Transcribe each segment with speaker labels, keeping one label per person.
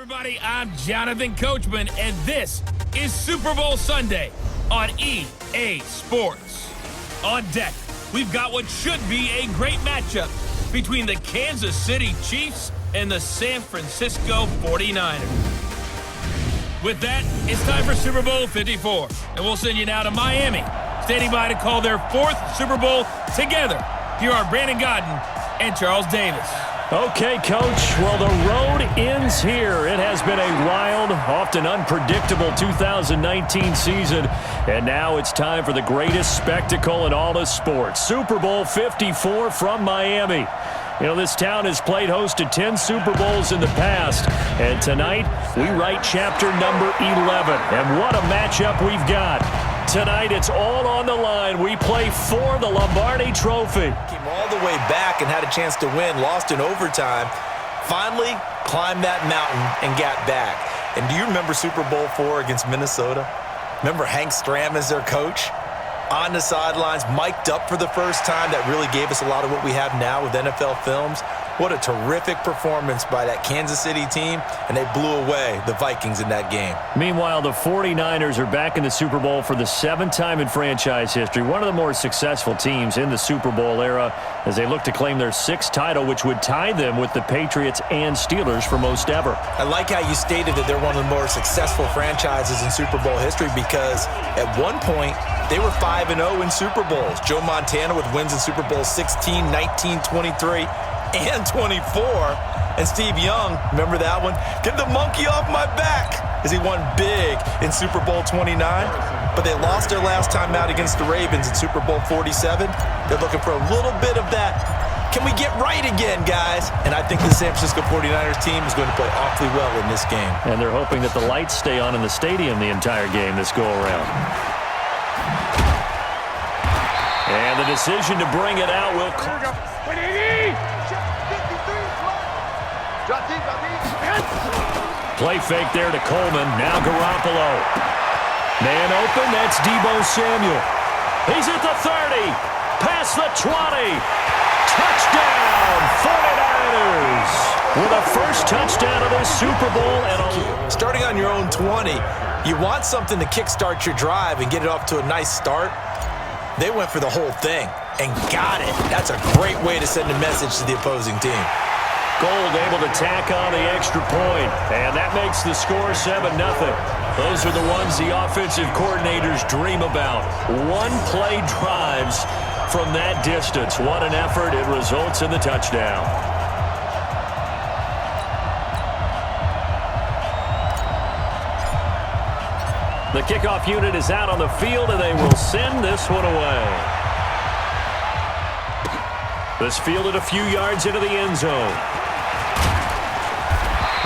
Speaker 1: Everybody, I'm Jonathan Coachman, and this is Super Bowl Sunday on EA Sports. On deck, we've got what should be a great matchup between the Kansas City Chiefs and the San Francisco 49ers. With that, it's time for Super Bowl 54, and we'll send you now to Miami, standing by to call their fourth Super Bowl together. Here are Brandon Godden and Charles Davis.
Speaker 2: Okay, Coach. Well, the road ends here. It has been a wild, often unpredictable 2019 season, and now it's time for the greatest spectacle in all of sports. Super Bowl 54 from Miami. You know, this town has played host to 10 Super Bowls in the past, and tonight we write chapter number 11. And what a matchup we've got. Tonight it's all on the line. We play for the Lombardi Trophy.
Speaker 3: Came all the way back and had a chance to win, lost in overtime. Finally climbed that mountain and got back. And do you remember Super Bowl IV against Minnesota? Remember Hank Stram as their coach? On the sidelines, mic'd up for the first time. That really gave us a lot of what we have now with NFL films. What a terrific performance by that Kansas City team, and they blew away the Vikings in that game.
Speaker 2: Meanwhile, the 49ers are back in the Super Bowl for the 7th time in franchise history. One of the more successful teams in the Super Bowl era as they look to claim their 6th title, which would tie them with the Patriots and Steelers for most ever.
Speaker 3: I like how you stated that they're one of the more successful franchises in Super Bowl history because at one point, they were 5-0 in Super Bowls. Joe Montana with wins in Super Bowl 16, 19, 23, and 24. And Steve Young, remember that one? Get the monkey off my back as he won big in Super Bowl 29. But they lost their last time out against the Ravens in Super Bowl 47. They're looking for a little bit of that. Can we get right again, guys? And I think the San Francisco 49ers team is going to play awfully well in this game.
Speaker 2: And they're hoping that the lights stay on in the stadium the entire game this go-around. And the decision to bring it out will come. Play fake there to Coleman. Now Garoppolo. Man open. That's Deebo Samuel. He's at the 30. Past the 20. Touchdown, 49ers. With a first touchdown of this Super Bowl. And
Speaker 3: starting on your own 20, you want something to kickstart your drive and get it off to a nice start. They went for the whole thing and got it. That's a great way to send a message to the opposing team.
Speaker 2: Gold able to tack on the extra point, and that makes the score 7-0. Those are the ones the offensive coordinators dream about. One-play drives from that distance. What an effort. It results in the touchdown. The kickoff unit is out on the field, and they will send this one away. This fielded a few yards into the end zone.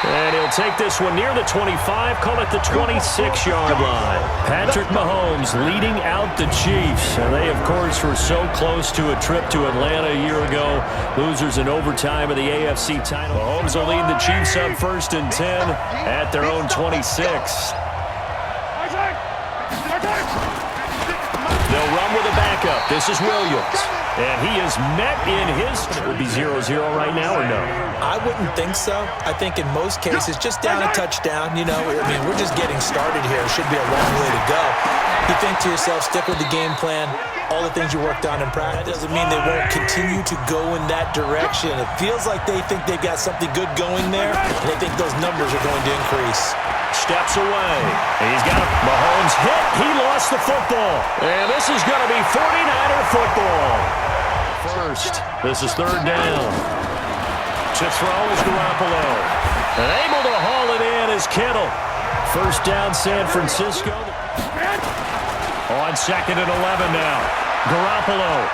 Speaker 2: And he'll take this one near the 25, call it the 26-yard line. Patrick Mahomes leading out the Chiefs. And they, of course, were so close to a trip to Atlanta a year ago. Losers in overtime of the AFC title. Mahomes will lead the Chiefs up 1st and 10 at their own 26. They'll run with a backup. This is Williams. And he is met in his... It would be 0-0 right now, or no?
Speaker 3: I wouldn't think so. I think in most cases, just down a touchdown, you know, I mean, we're just getting started here. It should be a long way to go. You think to yourself, stick with the game plan, all the things you worked on in practice. That doesn't mean they won't continue to go in that direction. It feels like they think they've got something good going there, and they think those numbers are going to increase.
Speaker 2: Steps away. He's got a Mahomes hit. He lost the football. And this is going to be 49er football. First, this is 3rd down. To throw is Garoppolo. And able to haul it in is Kittle. First down, San Francisco. On 2nd and 11 now. Garoppolo.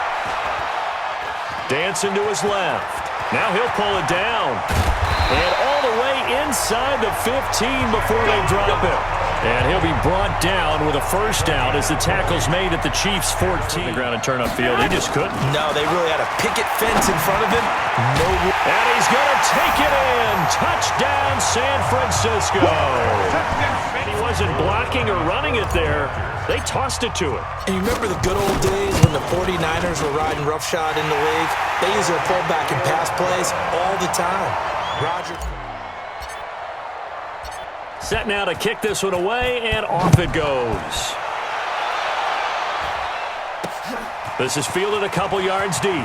Speaker 2: Dancing to his left. Now he'll pull it down. And all the way inside the 15 before they drop it. And he'll be brought down with a first down as the tackle's made at the Chiefs' 14. The ground and turn upfield. He just couldn't.
Speaker 3: No, they really had a picket fence in front of him. No.
Speaker 2: And he's going to take it in. Touchdown, San Francisco. And he wasn't blocking or running it there. They tossed it to him.
Speaker 3: And you remember the good old days when the 49ers were riding roughshod in the league? They used their fullback in pass plays all the time. Roger.
Speaker 2: Set now to kick this one away, and off it goes. This is fielded a couple yards deep.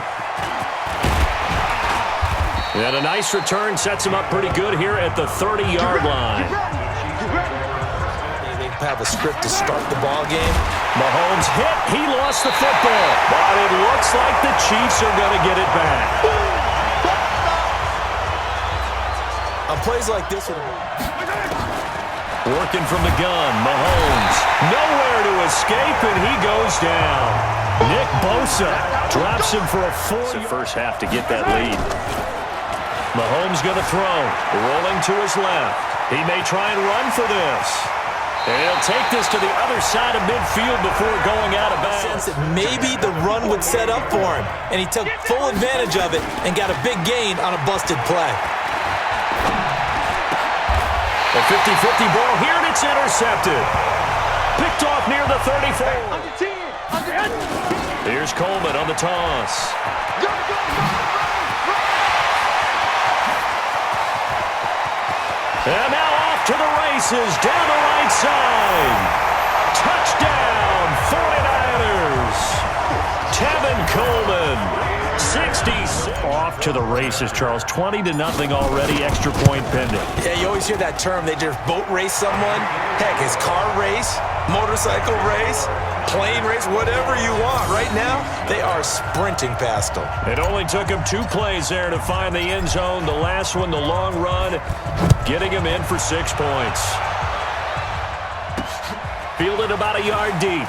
Speaker 2: And a nice return sets him up pretty good here at the 30-yard line.
Speaker 3: They have a script to start the ball game.
Speaker 2: Mahomes hit. He lost the football. But it looks like the Chiefs are going to get it back.
Speaker 3: On plays like this one.
Speaker 2: Working from the gun, Mahomes. Nowhere to escape, and he goes down. Nick Bosa drops him for a 4. First half to get that lead. Mahomes going to throw. Rolling to his left. He may try and run for this. And he'll take this to the other side of midfield before going out of bounds.
Speaker 3: That maybe the run would set up for him, and he took full advantage of it and got a big gain on a busted play.
Speaker 2: A 50-50 ball here, and it's intercepted. Picked off near the 34. Here's Coleman on the toss. And now off to the races, down the right side. Touchdown, 49ers. Tevin Coleman, 60. Off to the races, Charles. 20-0 already, extra point pending.
Speaker 3: Yeah, you always hear that term. They just boat race someone. Heck, his car race, motorcycle race, plane race, whatever you want. Right now, they are sprinting past them.
Speaker 2: It only took him 2 plays there to find the end zone. The last one, the long run, getting him in for 6 points. Fielded about a yard deep.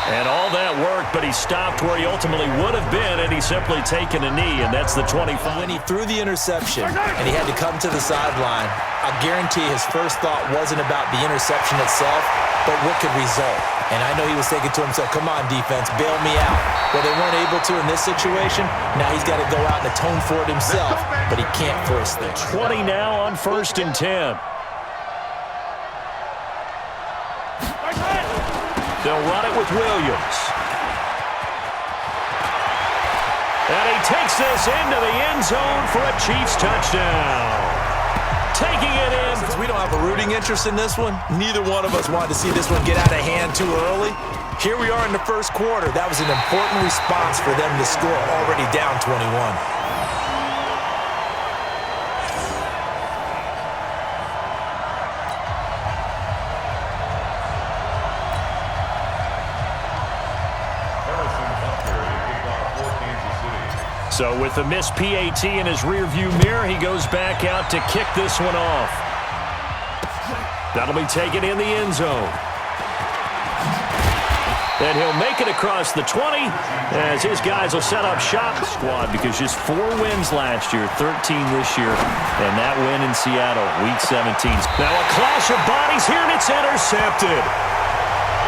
Speaker 2: And all that worked, but he stopped where he ultimately would have been, and he's simply taken a knee, and that's the 25.
Speaker 3: When he threw the interception and he had to come to the sideline, I guarantee his first thought wasn't about the interception itself, but what could result. And I know he was thinking to himself, come on, defense, bail me out. Well, they weren't able to in this situation. Now he's got to go out and atone for it himself, but he can't force them.
Speaker 2: 20 now on 1st and 10. They'll run it with Williams. And he takes this into the end zone for a Chiefs touchdown. Taking it in.
Speaker 3: Since we don't have a rooting interest in this one, neither one of us wanted to see this one get out of hand too early. Here we are in the first quarter. That was an important response for them to score, already down 21.
Speaker 2: So with the missed PAT in his rearview mirror, he goes back out to kick this one off. That'll be taken in the end zone. And he'll make it across the 20 as his guys will set up shop. Squad, because just 4 wins last year, 13 this year, and that win in Seattle, Week 17. Now a clash of bodies here, and it's intercepted.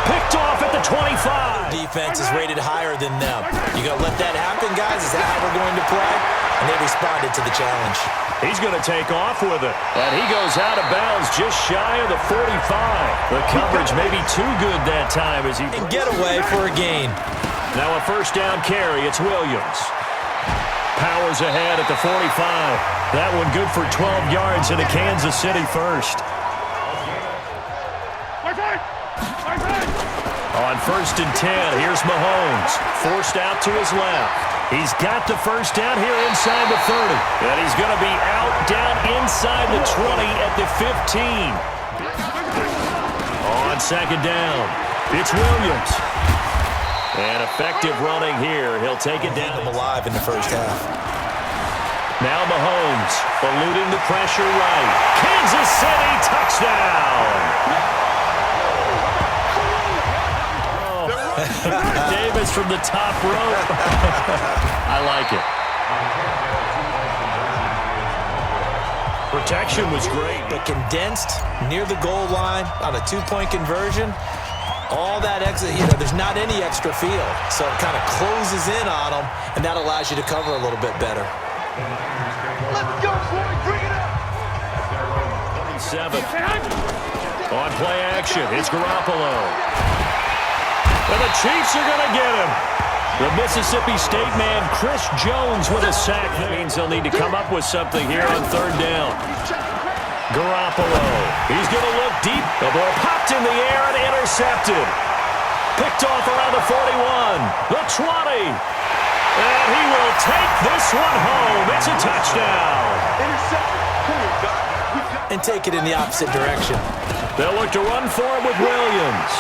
Speaker 2: Picked off at the 25.
Speaker 3: Defense is rated higher than them. You gonna let that happen, guys? Is that how we're going to play? And they responded to the challenge.
Speaker 2: He's going to take off with it. And he goes out of bounds just shy of the 45. The coverage may be too good that time as he...
Speaker 3: And get away for a gain.
Speaker 2: Now a first down carry. It's Williams. Powers ahead at the 45. That one good for 12 yards into Kansas City first. On 1st and 10, here's Mahomes. Forced out to his left. He's got the first down here inside the 30. And he's going to be out down inside the 20 at the 15. On 2nd down, it's Williams. And effective running here. He'll take it down.
Speaker 3: Keep them alive in the first half.
Speaker 2: Now Mahomes, eluding the pressure right. Kansas City touchdown. Davis from the top rope. I like it. Protection was great.
Speaker 3: But condensed near the goal line on a 2-point conversion, all that extra, there's not any extra field. So it kind of closes in on them, and that allows you to cover a little bit better.
Speaker 4: Let's go, boy. Bring it up.
Speaker 2: 7. On play action, it's Garoppolo. And the Chiefs are going to get him. The Mississippi State man, Chris Jones, with a sack. That means they'll need to come up with something here on 3rd down. Garoppolo. He's going to look deep. The ball popped in the air and intercepted. Picked off around the 41. The 20. And he will take this one home. It's a touchdown.
Speaker 3: And take it in the opposite direction.
Speaker 2: They'll look to run for it with Williams.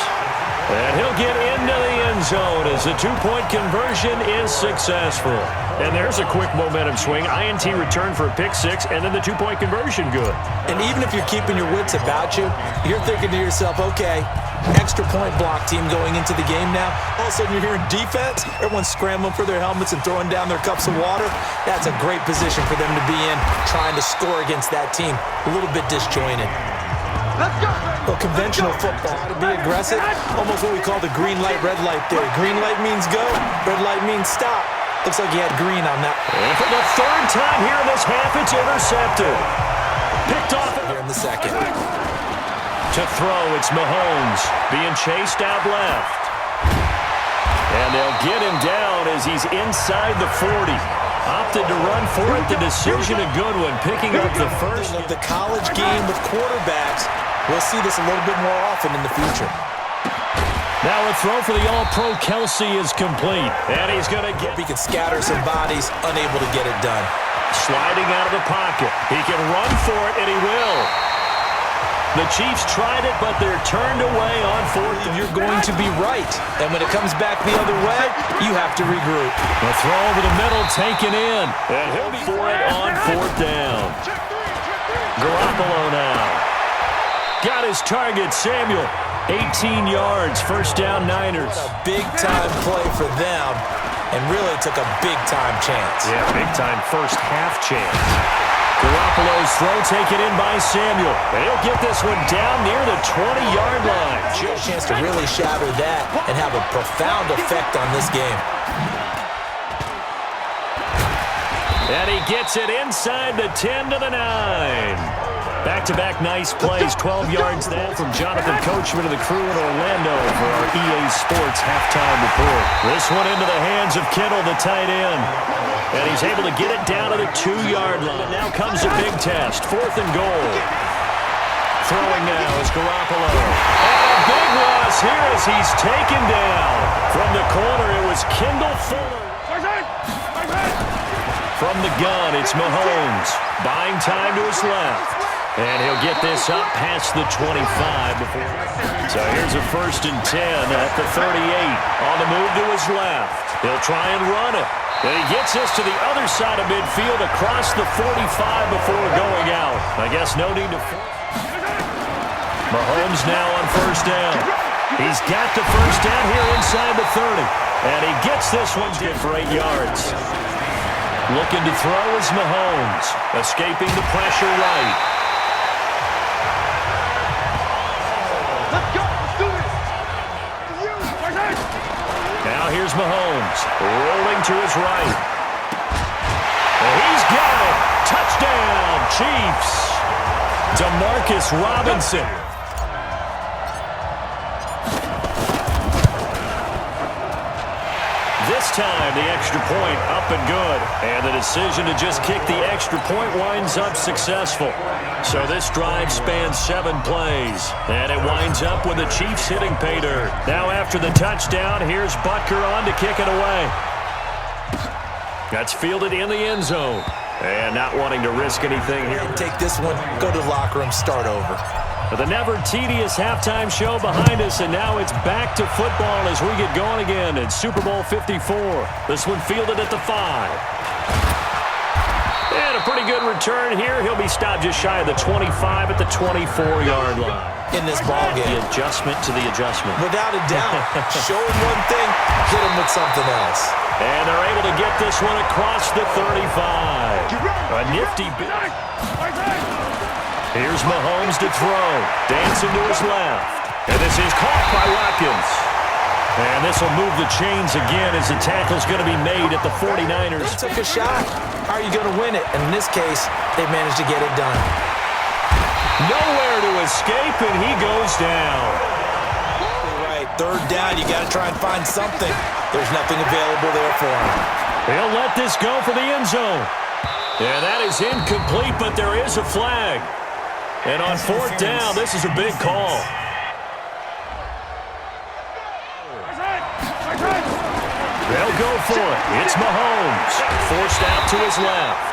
Speaker 2: And he'll get into the end zone as the two-point conversion is successful. And there's a quick momentum swing. INT return for a pick six, and then the two-point conversion good.
Speaker 3: And even if you're keeping your wits about you, you're thinking to yourself, okay, extra point block team going into the game now. All of a sudden you're hearing defense. Everyone's scrambling for their helmets and throwing down their cups of water. That's a great position for them to be in, trying to score against that team. A little bit disjointed.
Speaker 4: Let's go.
Speaker 3: Well, conventional football, to be aggressive, almost what we call the green light, red light theory. Green light means go, red light means stop. Looks like he had green on that.
Speaker 2: And for the third time here in this half, it's intercepted. Picked off
Speaker 3: Here in the second.
Speaker 2: To throw, it's Mahomes being chased out left. And they'll get him down as he's inside the 40. Opted to run for it. The decision a good one, picking up the first.
Speaker 3: Of the college game with quarterbacks, we'll see this a little bit more often in the future.
Speaker 2: Now a throw for the All-Pro Kelsey is complete. And he's going to get...
Speaker 3: He can scatter some bodies, unable to get it done.
Speaker 2: Sliding out of the pocket. He can run for it, and he will. The Chiefs tried it, but they're turned away on fourth.
Speaker 3: You're going to be right. And when it comes back the other way, you have to regroup.
Speaker 2: The throw over the middle taken in. And he'll be for it on fourth down. Garoppolo now. Got his target, Samuel. 18 yards, first down Niners.
Speaker 3: A big-time play for them, and really took a big-time chance.
Speaker 2: Yeah, big-time first half chance. Garoppolo's throw taken in by Samuel. He'll get this one down near the 20-yard line.
Speaker 3: A chance to really shatter that and have a profound effect on this game.
Speaker 2: And he gets it inside the 10 to the 9. Back-to-back nice plays, 12 yards there from Jonathan Coachman and the crew in Orlando for our EA Sports halftime report. This one into the hands of Kittle, the tight end. And he's able to get it down to the 2-yard line. Now comes a big test, 4th and goal. Throwing now is Garoppolo. And a big loss here as he's taken down. From the corner, it was Kendall Fuller. From the gun, it's Mahomes. Buying time to his left. And he'll get this up past the 25 before. So here's a 1st and 10 at the 38. On the move to his left. He'll try and run it. And he gets this to the other side of midfield across the 45 before going out. I guess no need to... Mahomes now on 1st down. He's got the 1st down here inside the 30. And he gets this one good for 8 yards. Looking to throw is Mahomes. Escaping the pressure right. Now here's Mahomes, rolling to his right. And he's got it. Touchdown, Chiefs. Demarcus Robinson. This time, the extra point up and good. And the decision to just kick the extra point winds up successful. So this drive spans 7 plays. And it winds up with the Chiefs hitting pay dirt. Now after the touchdown, here's Butker on to kick it away. That's fielded in the end zone. And not wanting to risk anything here.
Speaker 3: Take this one, go to the locker room, start over.
Speaker 2: The never-tedious halftime show behind us, and now it's back to football as we get going again in Super Bowl 54. This one fielded at the 5. And a pretty good return here. He'll be stopped just shy of the 25 at the 24-yard line.
Speaker 3: In this ballgame.
Speaker 2: The adjustment to the adjustment.
Speaker 3: Without a doubt. Show him one thing, hit him with something else.
Speaker 2: And they're able to get this one across the 35. A nifty bit. Here's Mahomes to throw. Dancing to his left. And this is caught by Watkins. And this will move the chains again as the tackle's going to be made at the 49ers.
Speaker 3: They took a shot. How are you going to win it? And in this case, they managed to get it done.
Speaker 2: Nowhere to escape, and he goes down.
Speaker 3: Right, 3rd down, you got to try and find something. There's nothing available there for him.
Speaker 2: He'll let this go for the end zone. Yeah, that is incomplete, but there is a flag. And on fourth down, this is a big call. They'll go for it. It's Mahomes. Forced out to his left.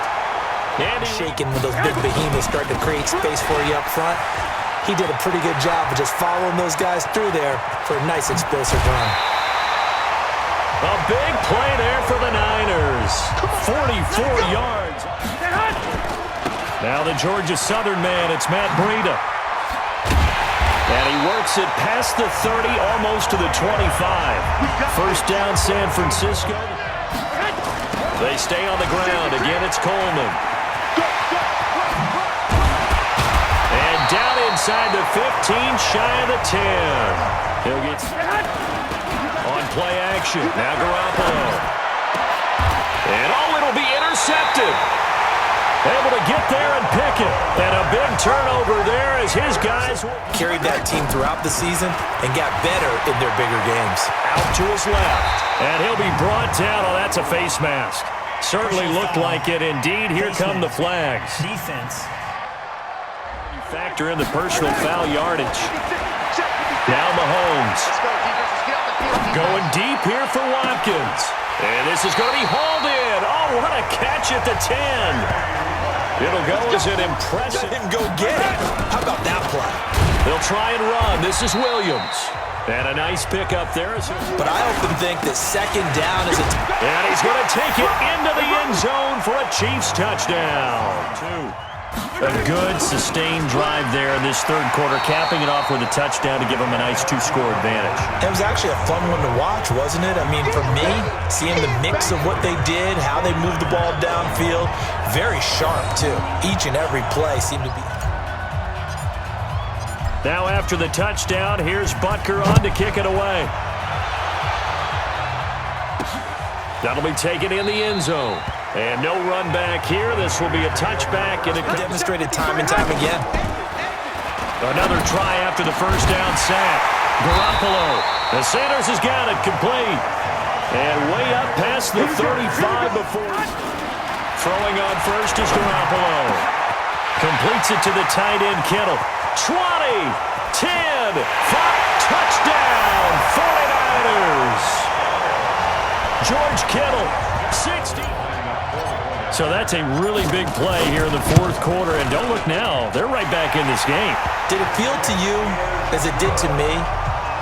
Speaker 2: And
Speaker 3: shaking when those big behemoths start to create space for you up front. He did a pretty good job of just following those guys through there for a nice explosive run.
Speaker 2: A big play there for the Niners. 44 yards. Now the Georgia Southern man, it's Matt Breida. And he works it past the 30, almost to the 25. First down, San Francisco. They stay on the ground. Again, it's Coleman. And down inside the 15, shy of the 10. He'll get on play action. Now Garoppolo. And it'll be intercepted. Able to get there and pick it. And a big turnover there as his guys
Speaker 3: carried that team throughout the season and got better in their bigger games.
Speaker 2: Out to his left. And he'll be brought down. Oh, that's a face mask. Certainly looked like it. Indeed, here come the flags.
Speaker 5: Defense.
Speaker 2: Factor in the personal foul yardage. Now Mahomes. Going deep here for Watkins. And this is going to be hauled in. Oh, what a catch at the 10. It'll go as an impressive.
Speaker 3: Let him go get it. How about that play?
Speaker 2: They'll try and run. This is Williams. And a nice pick up there.
Speaker 3: But I often think that second down is
Speaker 2: and he's going to take it into the end zone for a Chiefs touchdown. A good, sustained drive there in this third quarter, capping it off with a touchdown to give them a nice two-score advantage.
Speaker 3: It was actually a fun one to watch, wasn't it? I mean, for me, seeing the mix of what they did, how they moved the ball downfield, very sharp, too. Each and every play seemed to be.
Speaker 2: Now after the touchdown, here's Butker on to kick it away. That'll be taken in the end zone. And no run back here. This will be a touchback. And it
Speaker 3: demonstrated time and time again.
Speaker 2: Another try after the first down sack. Garoppolo. The Sanders has got it complete. And way up past the 35 before. Throwing on first is Garoppolo. Completes it to the tight end Kittle. 20, 10, 5, touchdown, 49ers. George Kittle, 60. So that's a really big play here in the fourth quarter. And don't look now, they're right back in this game.
Speaker 3: Did it feel to you, as it did to me,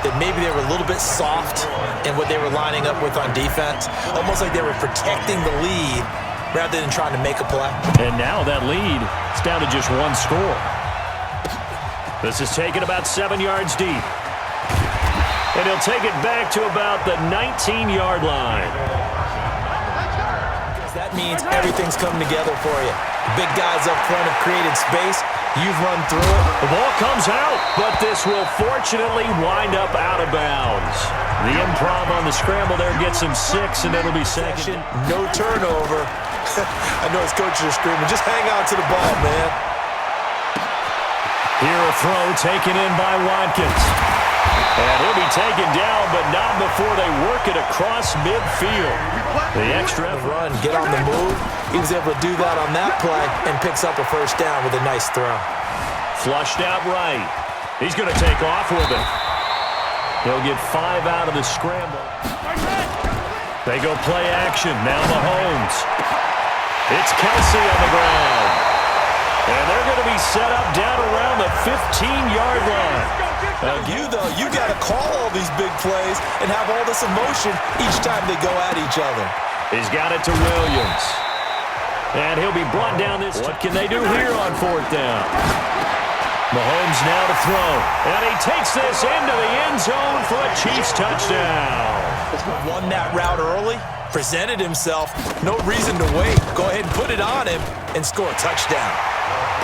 Speaker 3: that maybe they were a little bit soft in what they were lining up with on defense? Almost like they were protecting the lead rather than trying to make a play.
Speaker 2: And now that lead is down to just one score. This is taken about 7 yards deep. And he'll take it back to about the 19-yard line.
Speaker 3: That means everything's coming together for you. Big guys up front have created space. You've run through it.
Speaker 2: The ball comes out, but this will fortunately wind up out of bounds. The improv on the scramble there gets him 6, and it'll be second.
Speaker 3: No turnover. I know his coaches are screaming, just hang on to the ball, man.
Speaker 2: Here a throw taken in by Watkins. And he'll be taken down, but not before they work it across midfield. The extra
Speaker 3: run, get on the move. He was able to do that on that play and picks up a first down with a nice throw.
Speaker 2: Flushed out right. He's going to take off with it. He'll get 5 out of the scramble. They go play action. Now Mahomes. It's Kelsey on the ground. And they're going to be set up down around the 15-yard line.
Speaker 3: You got to call all these big plays and have all this emotion each time they go at each other.
Speaker 2: He's got it to Williams. And he'll be brought down this. What can they do here on fourth down? Mahomes now to throw. And he takes this into the end zone for a Chiefs touchdown.
Speaker 3: Won that route early, presented himself. No reason to wait. Go ahead and put it on him and score a touchdown.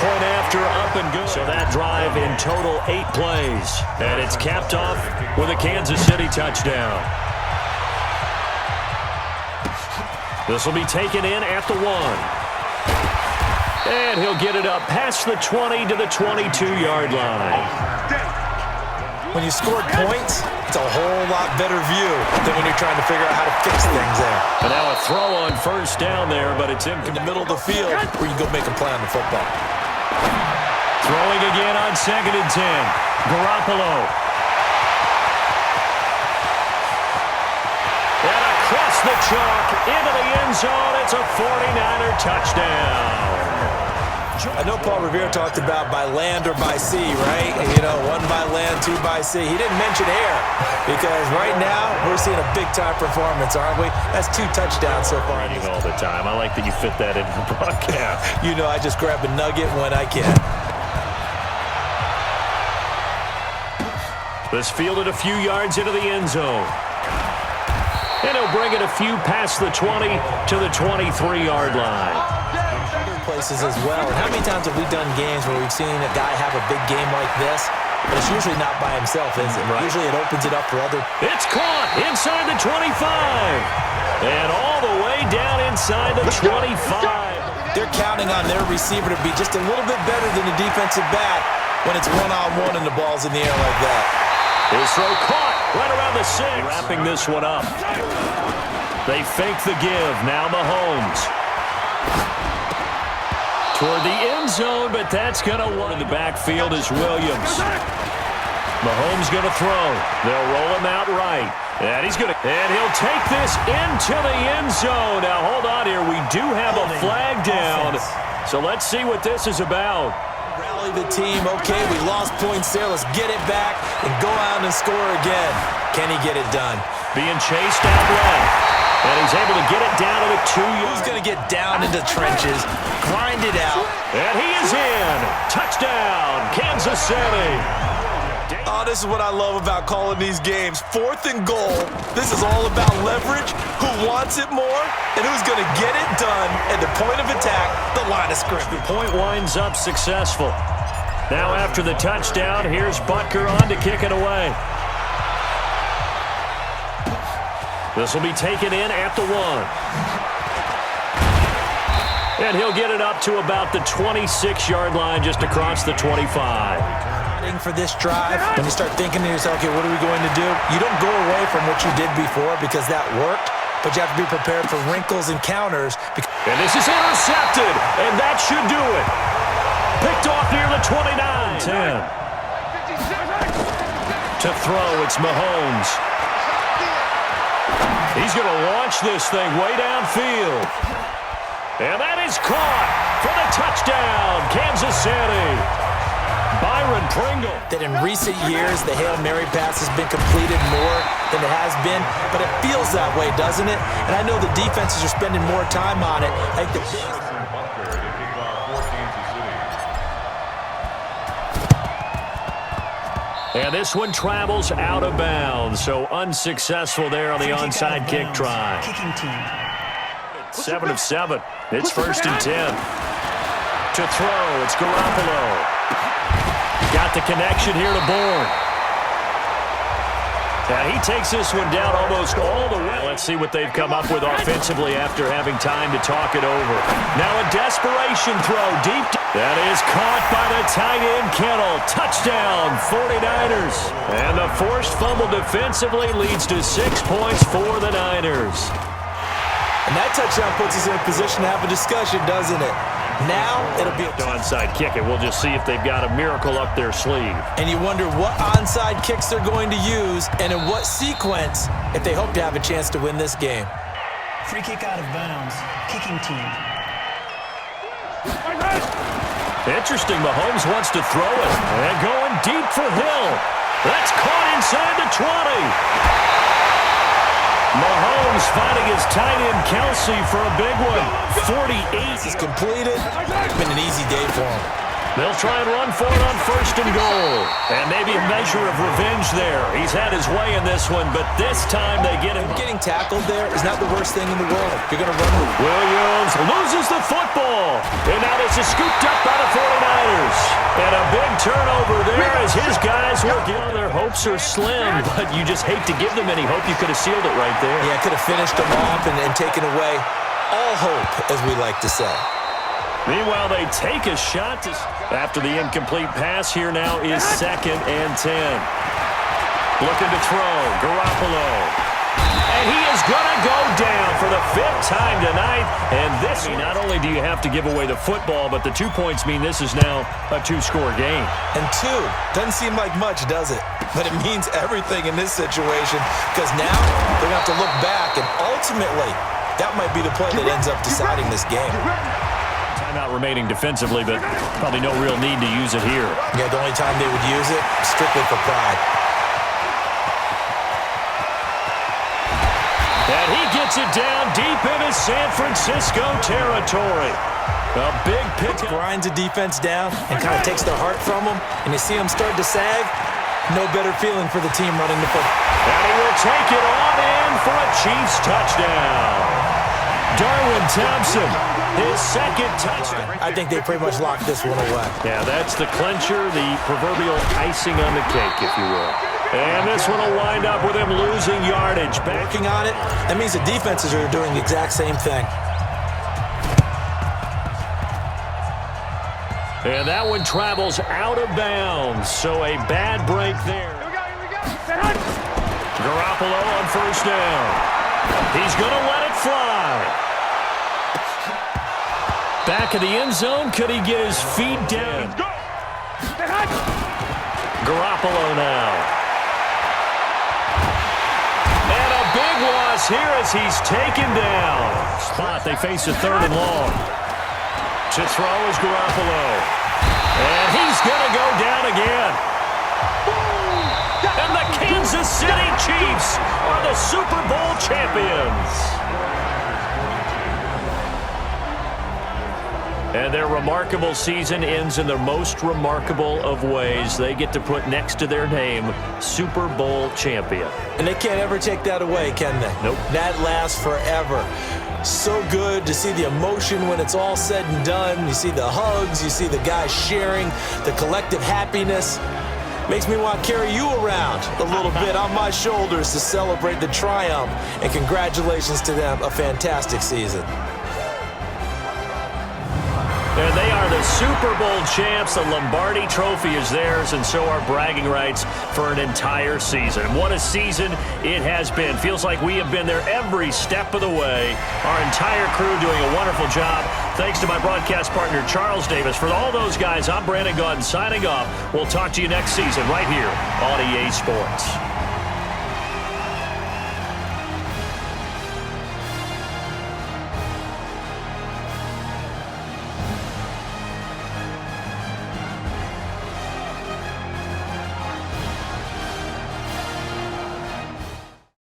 Speaker 2: Point after, up and good. So that drive in total 8 plays. And it's capped off with a Kansas City touchdown. This will be taken in at the 1. And he'll get it up past the 20 to the 22-yard line.
Speaker 3: When you scored points, it's a whole lot better view than when you're trying to figure out how to fix things there.
Speaker 2: And now a throw on first down there, but it's in
Speaker 3: the middle of the field where you go make a play on the football.
Speaker 2: Throwing again on 2nd and 10. Garoppolo. And across the chalk into the end zone. It's a 49er touchdown.
Speaker 3: I know Paul Revere talked about by land or by sea, right? You know, 1 by land, 2 by sea. He didn't mention air because right now we're seeing a big-time performance, aren't we? That's 2 touchdowns so far.
Speaker 2: All the time. I like that you fit that into the broadcast.
Speaker 3: You know, I just grab a nugget when I can.
Speaker 2: This fielded a few yards into the end zone. And he'll bring it a few past the 20 to the 23-yard line.
Speaker 3: Places as well. And how many times have we done games where we've seen a guy have a big game like this, but it's usually not by himself, is it? Right. Usually it opens it up for other.
Speaker 2: It's caught inside the 25. And all the way down inside the 25.
Speaker 3: They're counting on their receiver to be just a little bit better than the defensive back when it's one-on-one and the ball's in the air like that.
Speaker 2: His throw caught right around the 6. Wrapping this one up. They fake the give. Now Mahomes. Toward the end zone, but that's going to work. In the backfield is Williams. Mahomes going to throw. They'll roll him out right. And he's going to, and he'll take this into the end zone. Now, hold on here. We do have a flag down. So let's see what this is about.
Speaker 3: Rally the team. Okay, we lost points there. Let's get it back and go out and score again. Can he get it done?
Speaker 2: Being chased out left. And he's able to get it down to the 2 yards.
Speaker 3: He's going to get down into trenches, grind it out.
Speaker 2: And he is in. Touchdown, Kansas City.
Speaker 3: Oh, this is what I love about calling these games. 4th and goal. This is all about leverage, who wants it more, and who's going to get it done at the point of attack, the line of scrimmage.
Speaker 2: The point winds up successful. Now after the touchdown, here's Butker on to kick it away. This will be taken in at the 1. And he'll get it up to about the 26-yard line just across the 25.
Speaker 3: For this drive, when you start thinking to yourself, okay, what are we going to do? You don't go away from what you did before because that worked, but you have to be prepared for wrinkles and counters.
Speaker 2: And this is intercepted, and that should do it. Picked off near the 29. 10. To throw, it's Mahomes. He's going to launch this thing way downfield. And that is caught for the touchdown, Kansas City. Byron Pringle.
Speaker 3: That in recent years, the Hail Mary pass has been completed more than it has been, but it feels that way, doesn't it? And I know the defenses are spending more time on it. I think
Speaker 2: and this one travels out of bounds, so unsuccessful there on the onside kick try.
Speaker 5: Kicking team.
Speaker 2: 7 of 7. It's 1st and 10. To throw, it's Garoppolo. Got the connection here to Bourne. Now he takes this one down almost all the way. Let's see what they've come up with offensively after having time to talk it over. Now a desperation throw deep. That is caught by the tight end Kittle. Touchdown, 49ers. And the forced fumble defensively leads to 6 points for the Niners.
Speaker 3: And that touchdown puts us in a position to have a discussion, doesn't it? Now it'll be
Speaker 2: an onside kick, and we'll just see if they've got a miracle up their sleeve.
Speaker 3: And you wonder what onside kicks they're going to use and in what sequence if they hope to have a chance to win this game.
Speaker 5: Free kick out of bounds. Kicking team.
Speaker 2: Interesting. Mahomes wants to throw it. And going deep for Hill. That's caught inside the 20. Mahomes finding his tight end Kelsey for a big one. 48.
Speaker 3: This is completed. It's been an easy day for him.
Speaker 2: They'll try and run for it on 1st and goal. And maybe a measure of revenge there. He's had his way in this one, but this time they get him.
Speaker 3: Getting tackled there is not the worst thing in the world. You're going to run with
Speaker 2: Williams loses the football. And now this is scooped up by the 49ers. And a big turnover there as his guys will get. Their hopes are slim, but you just hate to give them any hope. You could have sealed it right there.
Speaker 3: Yeah, could have finished them off and taken away all hope, as we like to say.
Speaker 2: Meanwhile, they take a shot after the incomplete pass. Here now is 2nd and 10. Looking to throw. Garoppolo. And he is going to go down for the 5th time tonight. And this, not only do you have to give away the football, but the 2 points mean this is now a 2-score game.
Speaker 3: And 2 doesn't seem like much, does it? But it means everything in this situation, because now they're going to have to look back, and ultimately, that might be the play that ends up deciding this game.
Speaker 2: Timeout remaining defensively, but probably no real need to use it here.
Speaker 3: Yeah, the only time they would use it, strictly for pride.
Speaker 2: And he gets it down deep into San Francisco territory. A big pick.
Speaker 3: Grinds the defense down and kind of takes their heart from them, and you see them start to sag. No better feeling for the team running the football.
Speaker 2: And he will take it on in for a Chiefs touchdown. Darwin Thompson, his 2nd touchdown.
Speaker 3: I think they pretty much locked this one away.
Speaker 2: Yeah, that's the clincher, the proverbial icing on the cake, if you will. And this one will wind up with him losing yardage.
Speaker 3: Working on it, that means the defenses are doing the exact same thing.
Speaker 2: And that one travels out of bounds, so a bad break there. Garoppolo on 1st down. He's going to let it fly. Back of the end zone, could he get his feet down? Garoppolo now. And a big loss here as he's taken down. Spot, they face a 3rd and long. To throw is Garoppolo. And he's going to go down again. And the Kansas City Chiefs are the Super Bowl champions. And their remarkable season ends in the most remarkable of ways. They get to put next to their name, Super Bowl champion.
Speaker 3: And they can't ever take that away, can they?
Speaker 2: Nope.
Speaker 3: That lasts forever. So good to see the emotion when it's all said and done. You see the hugs, you see the guys sharing, the collective happiness. Makes me want to carry you around a little bit on my shoulders to celebrate the triumph. And congratulations to them, a fantastic season.
Speaker 2: And they are the Super Bowl champs. The Lombardi Trophy is theirs, and so are bragging rights for an entire season. What a season it has been. Feels like we have been there every step of the way. Our entire crew doing a wonderful job. Thanks to my broadcast partner, Charles Davis. For all those guys, I'm Brandon Gaudin signing off. We'll talk to you next season right here on EA Sports.